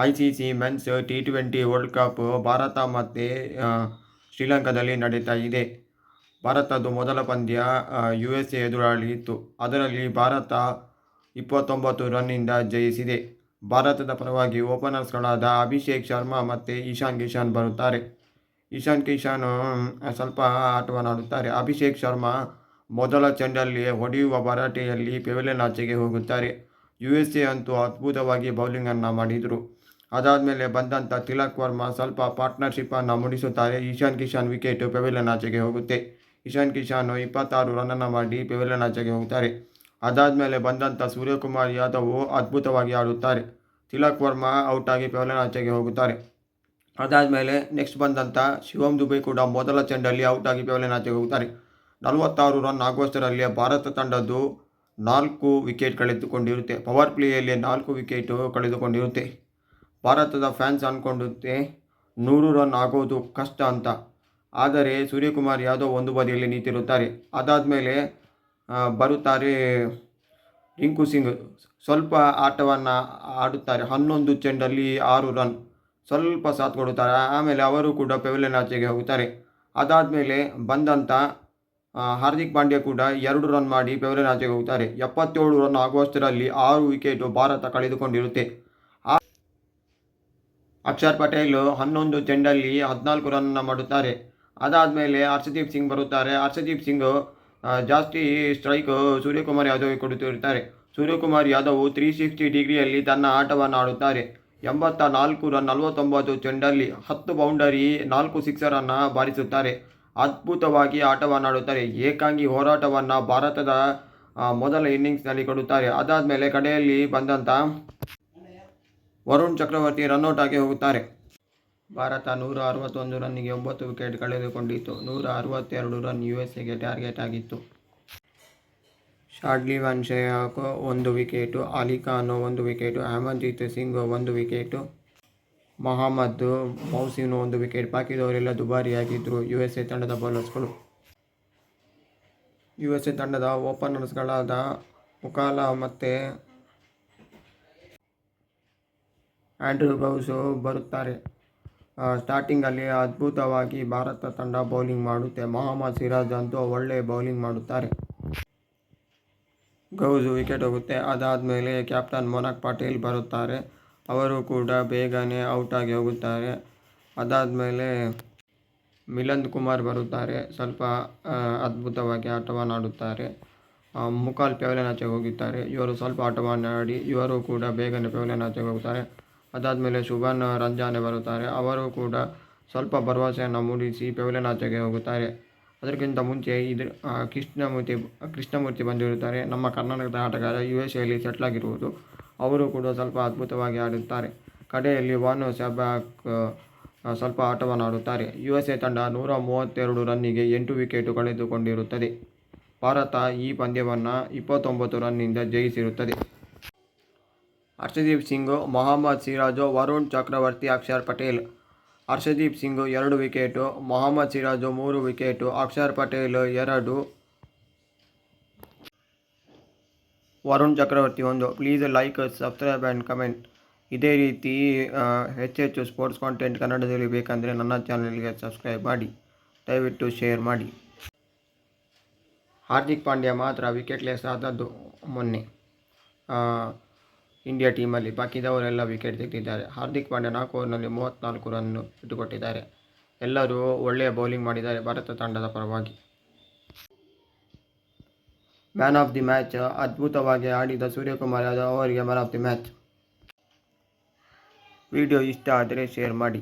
ICC men's T20 world cup Bharat ಮತ್ತು ಶ್ರೀಲಂಕಾದಲ್ಲಿ ನಡೀತಾ ಇದೆ. ಭಾರತದ ಮೊದಲ ಪಂದ್ಯ USA ಎದುರಾಳಿ ಇತ್ತು. ಅದರಲ್ಲಿ ಭಾರತ 29 ರನ್ನಿಂದ ಜಯಿಸಿದೆ. ಭಾರತದ ಪರವಾಗಿ ಓಪನರ್ಸ್ಗಳಾದ ಅಭಿಷೇಕ್ ಶರ್ಮಾ ಮತ್ತು ಇಶಾನ್ ಕಿಶನ್ ಬರುತ್ತಾರೆ. ಇಶಾನ್ ಕಿಶನ್ ಸ್ವಲ್ಪ ಆಟವನ್ನಾಡುತ್ತಾರೆ. ಅಭಿಷೇಕ್ ಶರ್ಮಾ ಮೊದಲ ಚೆಂಡಲ್ಲಿ ಹೊಡೆಯುವ ಭರಾಟೆಯಲ್ಲಿ ಪೆವಿಲಿಯನ್ ಆಚೆಗೆ ಹೋಗುತ್ತಾರೆ. USA ಅಂತೂ ಅದ್ಭುತವಾಗಿ ಬೌಲಿಂಗನ್ನು ಮಾಡಿದರು. ಅದಾದಮೇಲೆ ಬಂದಂಥ ತಿಲಕ್ ವರ್ಮಾ ಸ್ವಲ್ಪ ಪಾರ್ಟ್ನರ್ಶಿಪ್ಪನ್ನು ಮುಡಿಸುತ್ತಾರೆ. ಇಶಾನ್ ಕಿಶನ್ ವಿಕೆಟ್ ಪೆವಿಲಿಯನ್ ಆಚೆಗೆ ಹೋಗುತ್ತೆ. ಇಶಾನ್ ಕಿಶನ್ 26 ರನ್ನನ್ನು ಮಾಡಿ ಪೆವಿಲಿಯನ್ ಆಚೆಗೆ ಹೋಗುತ್ತಾರೆ. ಅದಾದಮೇಲೆ ಬಂದಂಥ ಸೂರ್ಯಕುಮಾರ್ ಯಾದವ್ ಅದ್ಭುತವಾಗಿ ಆಡುತ್ತಾರೆ. ತಿಲಕ್ ವರ್ಮಾ ಔಟಾಗಿ ಪೆವಿಲಿಯನ್ ಆಚೆಗೆ ಹೋಗುತ್ತಾರೆ. ಅದಾದಮೇಲೆ ನೆಕ್ಸ್ಟ್ ಬಂದಂಥ ಶಿವಮ್ ದುಬೆ ಕೂಡ ಮೊದಲ ಚೆಂಡಲ್ಲಿ ಔಟಾಗಿ ಪೆವಿಲಿಯನ್ ಆಚೆಗೆ ಹೋಗುತ್ತಾರೆ. 46 ರನ್ ಆಗುವಷ್ಟರಲ್ಲಿ ಭಾರತ ತಂಡದ್ದು 4 ವಿಕೆಟ್ ಕಳೆದುಕೊಂಡಿರುತ್ತೆ. ಪವರ್ ಪ್ಲೇಯಲ್ಲಿ 4 ವಿಕೆಟ್ ಕಳೆದುಕೊಂಡಿರುತ್ತೆ. ಭಾರತದ ಫ್ಯಾನ್ಸ್ ಅಂದ್ಕೊಂಡುತ್ತೆ 100 ರನ್ ಆಗೋದು ಕಷ್ಟ ಅಂತ. ಆದರೆ ಸೂರ್ಯಕುಮಾರ್ ಯಾದವ್ ಒಂದು ಬದಿಯಲ್ಲಿ ನಿಂತಿರುತ್ತಾರೆ. ಅದಾದಮೇಲೆ ಬರುತ್ತಾರೆ ರಿಂಕು ಸಿಂಗ್, ಸ್ವಲ್ಪ ಆಟವನ್ನು ಆಡುತ್ತಾರೆ. 11 ಚೆಂಡಲ್ಲಿ 6 ರನ್, ಸ್ವಲ್ಪ ಸಾಥ್ ಕೊಡುತ್ತಾರೆ. ಆಮೇಲೆ ಅವರು ಕೂಡ ಪೆವಿಲಿಯನ್ ಆಚೆಗೆ ಹೋಗುತ್ತಾರೆ. ಅದಾದಮೇಲೆ ಬಂದಂಥ ಹಾರ್ದಿಕ್ ಪಾಂಡ್ಯ ಕೂಡ 2 ರನ್ ಮಾಡಿ ಪೆವಿಲಿಯನ್ ಆಚೆಗೆ ಹೋಗುತ್ತಾರೆ. 77 ರನ್ ಆಗುವಷ್ಟರಲ್ಲಿ 6 ವಿಕೆಟ್ ಭಾರತ ಕಳೆದುಕೊಂಡಿರುತ್ತೆ. ಅಕ್ಷರ್ ಪಟೇಲ್ 11 ಚೆಂಡಲ್ಲಿ 14 ರನ್ನನ್ನು ಮಾಡುತ್ತಾರೆ. ಅದಾದಮೇಲೆ ಹರ್ಷದೀಪ್ ಸಿಂಗ್ ಬರುತ್ತಾರೆ. ಹರ್ಷದೀಪ್ ಸಿಂಗ್ ಜಾಸ್ತಿ ಸ್ಟ್ರೈಕ್ ಸೂರ್ಯಕುಮಾರ್ ಯಾದವ್ಗೆ ಕೊಡುತ್ತಿರುತ್ತಾರೆ. ಸೂರ್ಯಕುಮಾರ್ ಯಾದವ್ 360 ಡಿಗ್ರಿಯಲ್ಲಿ ತನ್ನ ಆಟವನ್ನು ಆಡುತ್ತಾರೆ. 84 ರನ್ 49 ಚೆಂಡಲ್ಲಿ 10 ಬೌಂಡರಿ 4 ಸಿಕ್ಸರನ್ನು ಬಾರಿಸುತ್ತಾರೆ. ಅದ್ಭುತವಾಗಿ ಆಟವನ್ನಾಡುತ್ತಾರೆ. ಏಕಾಂಗಿ ಹೋರಾಟವನ್ನು ಭಾರತದ ಮೊದಲ ಇನ್ನಿಂಗ್ಸ್ನಲ್ಲಿ ಕೊಡುತ್ತಾರೆ. ಅದಾದಮೇಲೆ ಕಡೆಯಲ್ಲಿ ಬಂದಂಥ ವರುಣ್ ಚಕ್ರವರ್ತಿ ರನ್ಔಟ್ ಆಗಿ ಹೋಗುತ್ತಾರೆ. ಭಾರತ 161 ರನ್ನಿಗೆ 9 ವಿಕೆಟ್ ಕಳೆದುಕೊಂಡಿತ್ತು. 162 ರನ್ USAಗೆ ಟಾರ್ಗೆಟ್ ಆಗಿತ್ತು. Shadley van Schalkwyk 1 wicket, Ali Khan 1 wicket, Amandeep Singh 1 wicket, Mohammad Mohsin 1 wicket. ಬಾಕಿದವರೆಲ್ಲ ದುಬಾರಿಯಾಗಿದ್ದರು USA ತಂಡದ ಬೌಲರ್ಸ್ಗಳು. USA ತಂಡದ ಓಪನರ್ಸ್ಗಳಾದ ಮುಕಾಲ ಮತ್ತು ಆಂಡ್ರೂ ಗೌಸ್ ಬರುತ್ತಾರೆ. ಸ್ಟಾರ್ಟಿಂಗಲ್ಲಿ ಅದ್ಭುತವಾಗಿ ಭಾರತ ತಂಡ ಬೌಲಿಂಗ್ ಮಾಡುತ್ತೆ. ಮೊಹಮ್ಮದ್ ಸಿರಾಜ್ ಅಂತೂ ಒಳ್ಳೆಯ ಬೌಲಿಂಗ್ ಮಾಡುತ್ತಾರೆ. ಗೌಸ್ ವಿಕೆಟ್ ಹೋಗುತ್ತೆ. ಅದಾದಮೇಲೆ ಕ್ಯಾಪ್ಟನ್ ಮೊನಾಕ್ ಪಟೇಲ್ ಬರುತ್ತಾರೆ. ಅವರು ಕೂಡ ಬೇಗನೆ ಔಟಾಗಿ ಹೋಗುತ್ತಾರೆ. ಅದಾದಮೇಲೆ ಮಿಲಂದ್ ಕುಮಾರ್ ಬರುತ್ತಾರೆ. ಸ್ವಲ್ಪ ಅದ್ಭುತವಾಗಿ ಆಟವನ್ನು ಆಡುತ್ತಾರೆ. ಮುಕಾಲ್ ಪೆವಿಲಿಯನ್ ಆಚೆಗೆ ಹೋಗುತ್ತಾರೆ. ಇವರು ಸ್ವಲ್ಪ ಆಟವನ್ನು ಆಡಿ ಇವರು ಕೂಡ ಬೇಗನೆ ಪೆವಿಲಿಯನ್ ಆಚೆಗೆ ಹೋಗುತ್ತಾರೆ. ಅದಾದಮೇಲೆ ಶುಭನ್ ರಂಜಾನೆ ಬರುತ್ತಾರೆ. ಅವರು ಕೂಡ ಸ್ವಲ್ಪ ಭರವಸೆಯನ್ನು ಮೂಡಿಸಿ ಪೆವಿಲಿಯನ್ ಆಚೆಗೆ ಹೋಗುತ್ತಾರೆ. ಅದಕ್ಕಿಂತ ಮುಂಚೆ ಕೃಷ್ಣಮೂರ್ತಿ ಬಂದಿರುತ್ತಾರೆ. ನಮ್ಮ ಕರ್ನಾಟಕದ ಆಟಗಾರ USAಯಲ್ಲಿ ಸೆಟ್ಲ್ ಆಗಿರುವುದು. ಅವರು ಕೂಡ ಸ್ವಲ್ಪ ಅದ್ಭುತವಾಗಿ ಆಡುತ್ತಾರೆ. ಕಡೆಯಲ್ಲಿ ವಾನ್ ಸೆಬ್ಯಾಕ್ ಸ್ವಲ್ಪ ಆಟವನ್ನು ಆಡುತ್ತಾರೆ. USA ತಂಡ 132 ರನ್ನಿಗೆ 8 ವಿಕೆಟ್ ಕಳೆದುಕೊಂಡಿರುತ್ತದೆ. ಭಾರತ ಈ ಪಂದ್ಯವನ್ನು 29 ರನ್ನಿಂದ ಜಯಿಸಿರುತ್ತದೆ. Harshdeep Singh, Mohammed Siraj, Varun Chakravarthy, Axar Patel. Harshdeep Singh 2 wicket, Mohammed Siraj 3 wicket, Axar Patel 2, Varun Chakravarthy 1. Please like, subscribe and comment. ಇದೇ ರೀತಿ ಹೆಚ್ಚೆಚ್ಚು ಸ್ಪೋರ್ಟ್ಸ್ ಕಾಂಟೆಂಟ್ ಕನ್ನಡದಲ್ಲಿ ಬೇಕಂದರೆ ನನ್ನ ಚಾನಲ್ಗೆ ಸಬ್ಸ್ಕ್ರೈಬ್ ಮಾಡಿ. ದಯವಿಟ್ಟು ಶೇರ್ ಮಾಡಿ. ಹಾರ್ದಿಕ್ ಪಾಂಡ್ಯ ಮಾತ್ರ ವಿಕೆಟ್ಲೆಸ್ ಆದದ್ದು ಮೊನ್ನೆ ಇಂಡಿಯಾ ಟೀಮಲ್ಲಿ. ಬಾಕಿದವರೆಲ್ಲ ವಿಕೆಟ್ ತೆಗೆದಿದ್ದಾರೆ. ಹಾರ್ದಿಕ್ ಪಾಂಡ್ಯ 4 ಓವರ್ನಲ್ಲಿ 34 ರನ್ನು ಬಿಟ್ಟುಕೊಟ್ಟಿದ್ದಾರೆ. ಎಲ್ಲರೂ ಒಳ್ಳೆಯ ಬೌಲಿಂಗ್ ಮಾಡಿದ್ದಾರೆ ಭಾರತ ತಂಡದ ಪರವಾಗಿ. ಮ್ಯಾನ್ ಆಫ್ ದಿ ಮ್ಯಾಚ್ ಅದ್ಭುತವಾಗಿ ಆಡಿದ ಸೂರ್ಯಕುಮಾರ್ ಯಾದವ್ ಅವರಿಗೆ man of the match. Video ಇಷ್ಟ ಆದರೆ ಶೇರ್ ಮಾಡಿ.